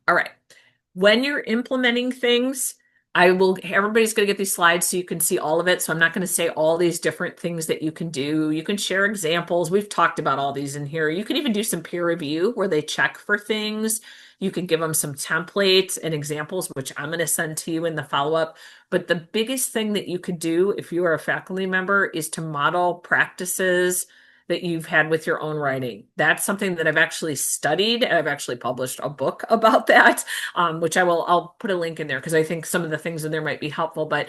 All right. When you're implementing things, everybody's going to get these slides so you can see all of it. So I'm not going to say all these different things that you can do. You can share examples. We've talked about all these in here. You can even do some peer review where they check for things. You can give them some templates and examples, which I'm going to send to you in the follow-up. But the biggest thing that you could do if you are a faculty member is to model practices that you've had with your own writing. That's something that I've actually studied. I've actually published a book about that, which I'll put a link in there because I think some of the things in there might be helpful. But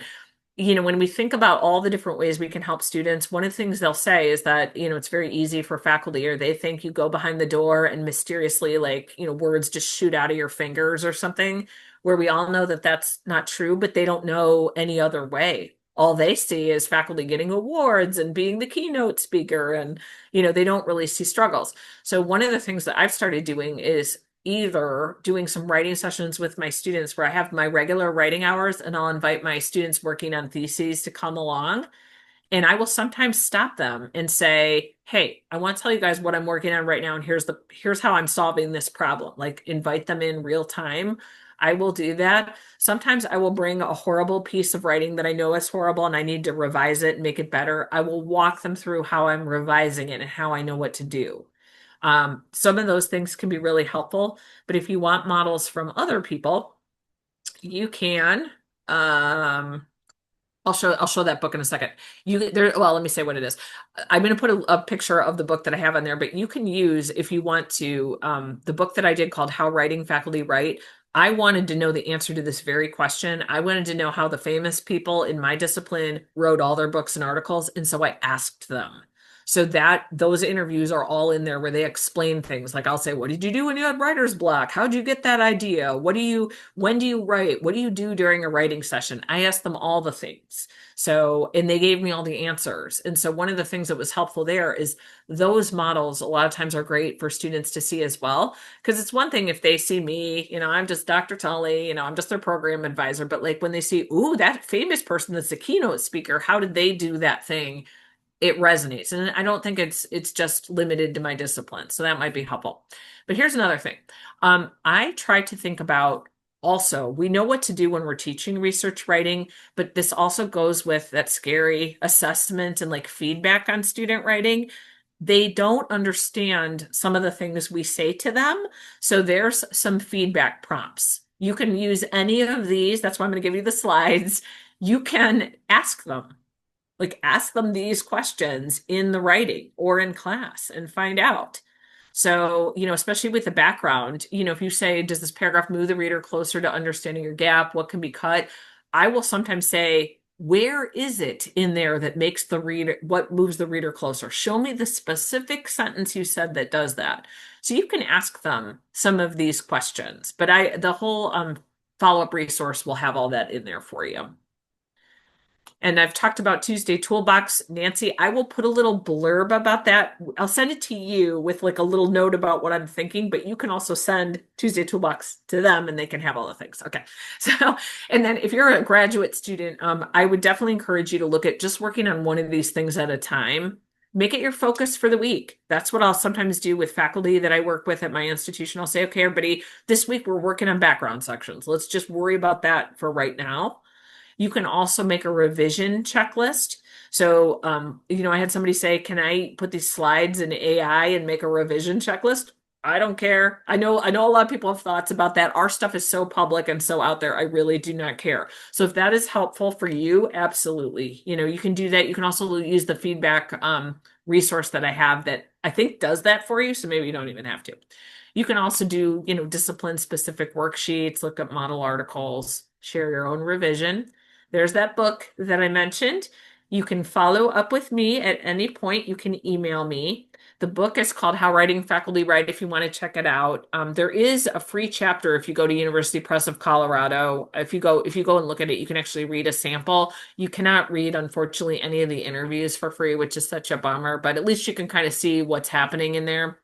when we think about all the different ways we can help students, one of the things they'll say is that, it's very easy for faculty, or they think you go behind the door and mysteriously, like, words just shoot out of your fingers or something, where we all know that that's not true, but they don't know any other way. all they see is faculty getting awards and being the keynote speaker, and they don't really see struggles. So one of the things that I've started doing is either doing some writing sessions with my students where I have my regular writing hours, and I'll invite my students working on theses to come along. And I will sometimes stop them and say, "Hey, I want to tell you guys what I'm working on right now, and here's how I'm solving this problem." Like, invite them in real time. I will do that. Sometimes I will bring a horrible piece of writing that I know is horrible and I need to revise it and make it better. I will walk them through how I'm revising it and how I know what to do. Some of those things can be really helpful, but if you want models from other people, you can. I'll show that book in a second. Well, let me say what it is. I'm going to put a picture of the book that I have on there, but you can use, if you want to, the book that I did called How Writing Faculty Write. I wanted to know the answer to this very question. I wanted to know how the famous people in my discipline wrote all their books and articles, and so I asked them. So that those interviews are all in there where they explain things. Like, I'll say, "What did you do when you had writer's block? How'd you get that idea? When do you write? What do you do during a writing session?" I asked them all the things. So, and they gave me all the answers. And so one of the things that was helpful there is those models a lot of times are great for students to see as well. Because it's one thing if they see me, I'm just Dr. Tully, I'm just their program advisor. But like when they see, "Ooh, that famous person that's the keynote speaker, how did they do that thing?" It resonates. And I don't think it's just limited to my discipline. So that might be helpful. But here's another thing. I try to think about, also, we know what to do when we're teaching research writing, but this also goes with that scary assessment and like feedback on student writing. They don't understand some of the things we say to them. So there's some feedback prompts. You can use any of these. That's why I'm going to give you the slides. You can ask them these questions in the writing or in class and find out. So, especially with the background, if you say, "Does this paragraph move the reader closer to understanding your gap? What can be cut?" I will sometimes say, "Where is it in there that makes what moves the reader closer? Show me the specific sentence you said that does that." So you can ask them some of these questions, but the whole follow-up resource will have all that in there for you. And I've talked about Tuesday Toolbox. Nancy, I will put a little blurb about that. I'll send it to you with like a little note about what I'm thinking, but you can also send Tuesday Toolbox to them and they can have all the things. Okay. So, and then if you're a graduate student, I would definitely encourage you to look at just working on one of these things at a time. Make it your focus for the week. That's what I'll sometimes do with faculty that I work with at my institution. I'll say, "Okay, everybody, this week we're working on background sections. Let's just worry about that for right now." You can also make a revision checklist. So, I had somebody say, "Can I put these slides in AI and make a revision checklist?" I don't care. I know a lot of people have thoughts about that. Our stuff is so public and so out there. I really do not care. So if that is helpful for you, absolutely. You can do that. You can also use the feedback resource that I have that I think does that for you. So maybe you don't even have to. You can also do, discipline specific worksheets, look up model articles, share your own revision. There's that book that I mentioned. You can follow up with me at any point. You can email me. The book is called How Writing Faculty Write if you want to check it out. There is a free chapter if you go to University Press of Colorado. If you go and look at it, you can actually read a sample. You cannot read, unfortunately, any of the interviews for free, which is such a bummer, but at least you can kind of see what's happening in there.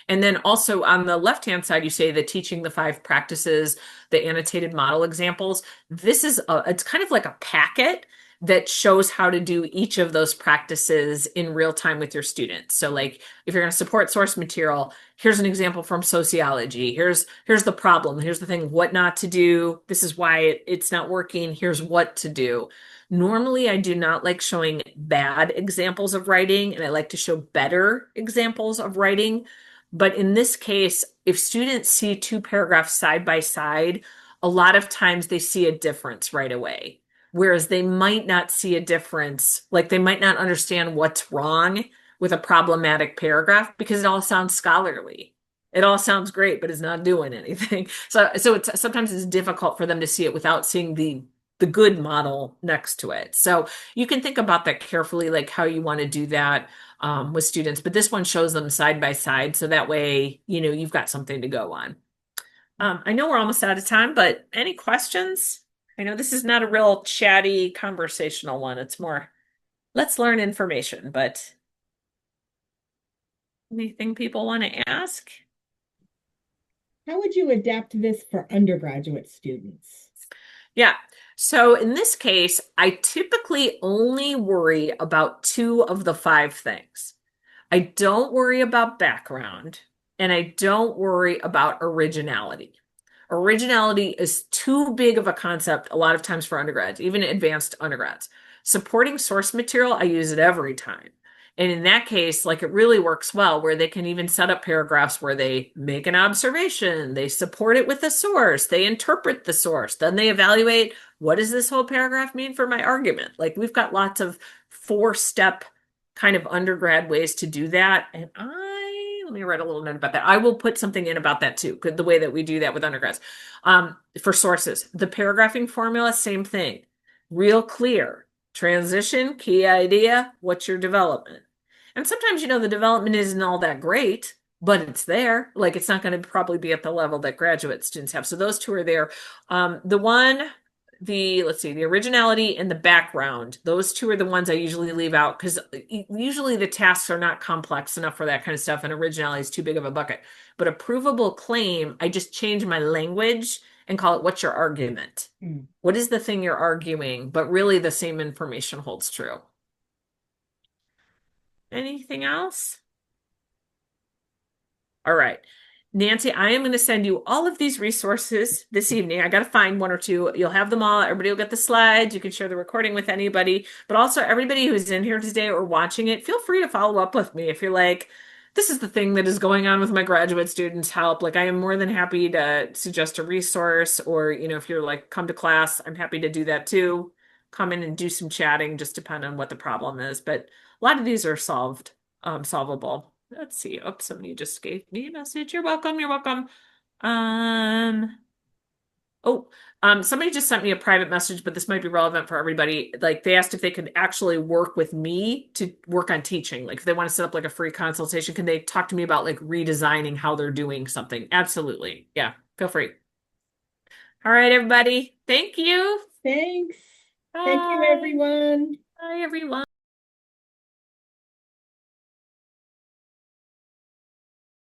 And then also on the left-hand side, you say the teaching the 5 practices, the annotated model examples. It's kind of like a packet that shows how to do each of those practices in real time with your students. So like if you're going to support source material, here's an example from sociology. Here's the problem. Here's the thing, what not to do. This is why it's not working. Here's what to do. Normally, I do not like showing bad examples of writing, and I like to show better examples of writing. But in this case, if students see 2 paragraphs side by side, a lot of times they see a difference right away. Whereas they might not see a difference, like they might not understand what's wrong with a problematic paragraph because it all sounds scholarly. It all sounds great, but it's not doing anything. So sometimes it's difficult for them to see it without seeing the good model next to it. So you can think about that carefully, like how you want to do that with students. But this one shows them side by side, so that way, you've got something to go on. I know we're almost out of time, but any questions? I know this is not a real chatty conversational one. It's more, let's learn information, but anything people want to ask? How would you adapt this for undergraduate students? Yeah. So in this case, I typically only worry about two of the five things. I don't worry about background, and I don't worry about originality. Originality is too big of a concept a lot of times for undergrads, even advanced undergrads. Supporting source material, I use it every time. And in that case, like it really works well where they can even set up paragraphs where they make an observation, they support it with a source, they interpret the source, then they evaluate what does this whole paragraph mean for my argument? Like we've got lots of four-step kind of undergrad ways to do that. And let me write a little note about that. I will put something in about that too, the way that we do that with undergrads. For sources, the paragraphing formula, same thing. Real clear. Transition, key idea, what's your development? And sometimes, the development isn't all that great, but it's there. Like it's not going to probably be at the level that graduate students have. So those two are there. The one let's see, the originality and the background, those two are the ones I usually leave out because usually the tasks are not complex enough for that kind of stuff, and originality is too big of a bucket. But a provable claim, I just change my language and call it what's your argument? Hmm. What is the thing you're arguing? But really the same information holds true. Anything else? All right. Nancy, I am going to send you all of these resources this evening. I got to find one or two. You'll have them all. Everybody will get the slides. You can share the recording with anybody. But also, everybody who's in here today or watching it, feel free to follow up with me if you're like, this is the thing that is going on with my graduate students' help. Like, I am more than happy to suggest a resource, or, if you're like, come to class, I'm happy to do that too. Come in and do some chatting, just depend on what the problem is. But a lot of these are solvable. Let's see. Oh, somebody just gave me a message. You're welcome. You're welcome. Um, oh, somebody just sent me a private message, but this might be relevant for everybody. Like they asked if they could actually work with me to work on teaching. Like if they want to set up like a free consultation, can they talk to me about like redesigning how they're doing something? Absolutely. Yeah, feel free. All right, everybody. Thank you. Thanks. Thank you, Bye. everyone. Bye, everyone.